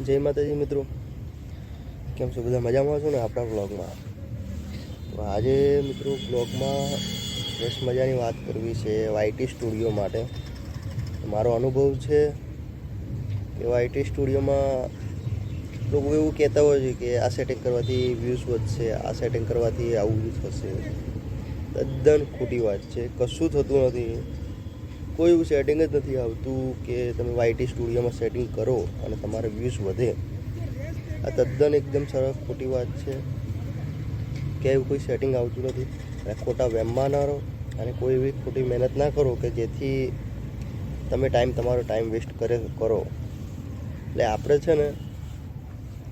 જય માતાજી મિત્રો, કેમ છો બધા? મજામાં છો ને? આપણા બ્લોગમાં તો આજે મિત્રો બ્લોગમાં સરસ મજાની વાત કરવી છે વાયટી સ્ટુડિયો માટે. મારો અનુભવ છે કે વાયટી સ્ટુડિયોમાં લોકો એવું કહેતા હોય છે કે આ સેટિંગ કરવાથી વ્યૂઝ વધશે, આ સેટિંગ કરવાથી આવું વ્યૂઝ થશે. તદ્દન ખોટી વાત છે. કશું થતું નથી. કોઈ એવું સેટિંગ જ નથી આવતું કે તમે વાયટી સ્ટુડિયોમાં સેટિંગ કરો અને તમારે વ્યૂઝ વધે. આ તદ્દન એકદમ સરસ ખોટી વાત છે કે એવું કોઈ સેટિંગ આવતું નથી. અને ખોટા વહેમમાં ના રહો અને કોઈ એવી ખોટી મહેનત ના કરો કે જેથી તમે તમારો ટાઈમ વેસ્ટ કરો. એટલે આપણે છે ને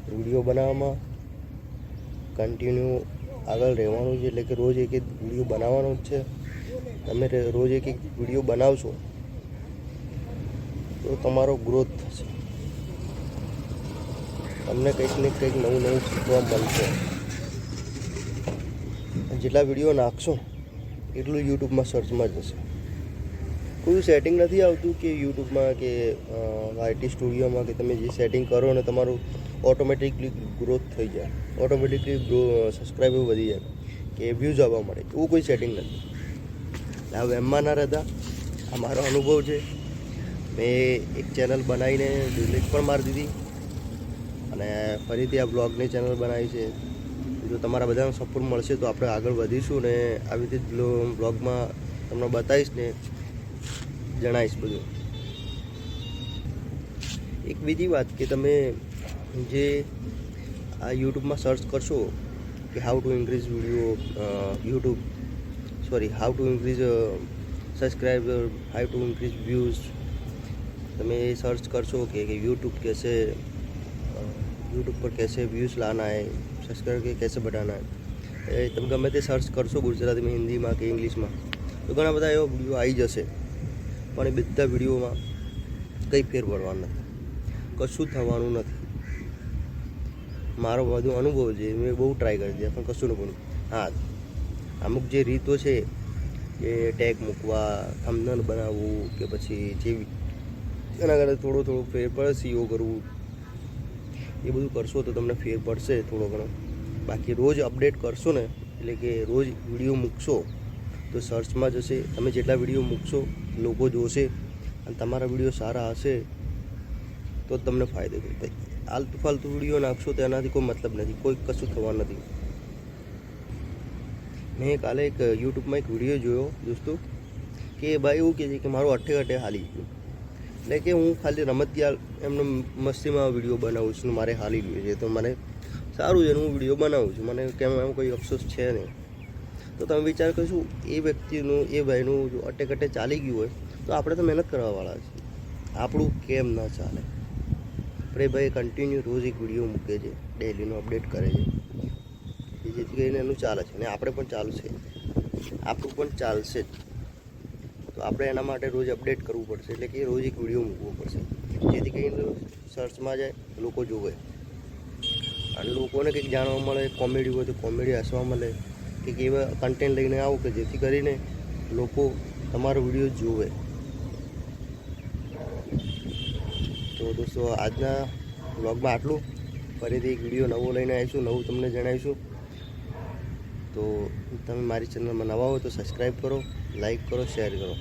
વિડીયો બનાવવામાં કન્ટિન્યુ આગળ રહેવાનું છે. એટલે કે રોજ એક વિડીયો બનાવવાનો જ છે. તમે રોજ એક વિડીયો બનાવશો તો તમારો ગ્રોથ થશે. તમને કંઈક ને કંઈક નવું શીખવા મળશે. જેટલા વિડીયો નાખશો એટલું યુટ્યુબમાં સર્ચમાં જશે. કોઈ સેટિંગ નથી આવતું કે યુટ્યુબમાં કે વાયટી સ્ટુડિયોમાં કે તમે જે સેટિંગ કરો ને તમારું ઓટોમેટિકલી ગ્રોથ થઈ જાય, ઓટોમેટિકલી સબસ્ક્રાઈબર વધી જાય કે વ્યૂઝ આવવા મળે. એવું કોઈ સેટિંગ નથી. આ વહેમમાં ના રહેતા. આ મારો અનુભવ છે. મેં એક ચેનલ બનાવીને ડિલીટ પણ મારી દીધી અને ફરીથી આ બ્લોગની ચેનલ બનાવી છે. જો તમારા બધાનો સપોર્ટ મળશે તો આપણે આગળ વધીશું ને આવી રીતે બ્લોગમાં તમને બતાવીશ ને જણાવીશ બધું. એક બીજી વાત કે તમે જે આ યુટ્યુબમાં સર્ચ કરશો કે how to increase how to increase subscriber, how to increase views. તમે એ સર્ચ કરશો કે यूट्यूब पर कैसे व्यूज़ लाना है, सब्सक्राइब के कैसे बढ़ाना है. તમે ગમે તે સર્ચ કરશો ગુજરાતીમાં, હિન્દીમાં કે ઇંગ્લિશમાં તો ઘણા બધા એવા વિડીયો આવી જશે. પણ એ બધા વિડીયોમાં કંઈ ફેર પડવાનું નથી, કશું થવાનું નથી. મારો બધો અનુભવ છે. મેં બહુ ટ્રાય કરી દીધા પણ કશું ન બન્યું. હા, અમુક જે રીતો છે કે ટેગ મૂકવા, થંબનેલ બનાવવું કે પછી જેવી એના કરતાં થોડો ફેર પડે, સીઓ કરવું, એ બધું કરશો તો તમને ફેર પડશે થોડો ઘણો. બાકી રોજ અપડેટ કરશો ને, એટલે કે રોજ વિડીયો મૂકશો તો સર્ચમાં જશે. તમે જેટલા વિડીયો મૂકશો લોકો જોશે અને તમારા વિડીયો સારા હશે તો જ તમને ફાયદો થાય. આલતુ ફાલતુ વિડીયો નાખશો તો એનાથી કોઈ મતલબ નથી, કોઈ કશું થવાનું નથી. મેં કાલે એક યુટ્યુબમાં એક વિડીયો જોયો દોસ્તો કે ભાઈ એવું કહે છે કે મારું અઠે હાલી ગયું. એટલે કે હું ખાલી રમતિયાળ એમને મસ્તીમાં વિડીયો બનાવું છું, મારે હાલી ગયું છે તો મને સારું છે, હું વિડીયો બનાવું છું, મને કેમ એમ કોઈ અફસોસ છે નહીં. તો તમે વિચાર કરશું એ વ્યક્તિનું, એ ભાઈનું જો અટે ચાલી ગયું હોય તો આપણે તો મહેનત કરવાવાળા છીએ, આપણું કેમ ના ચાલે? આપણે ભાઈ કન્ટિન્યુ રોજ એક વિડીયો મૂકે છે, ડેલીનો અપડેટ કરે છે, જેથી કરીને એનું ચાલે છે અને આપણે પણ ચાલશે, આપણું પણ ચાલશે જ. તો આપણે એના માટે રોજ અપડેટ કરવું પડશે. એટલે કે રોજ એક વિડીયો મૂકવો પડશે, જેથી કરીને સર્ચમાં જાય, લોકો જોવે અને લોકોને કંઈક જાણવા મળે. કોમેડી હોય તો કોમેડી હસવા મળે, કંઈક એવા કન્ટેન્ટ લઈને આવો કે જેથી કરીને લોકો તમારો વિડીયો જોવે. તો દોસ્તો આજના વ્લોગમાં આટલું. ફરીથી એક વિડીયો નવો લઈને આવીશું, નવું તમને જણાવીશું. તો તમે મારી ચેનલમાં નવા હોય તો સબસ્ક્રાઈબ કરો, લાઈક કરો, શેર કરો.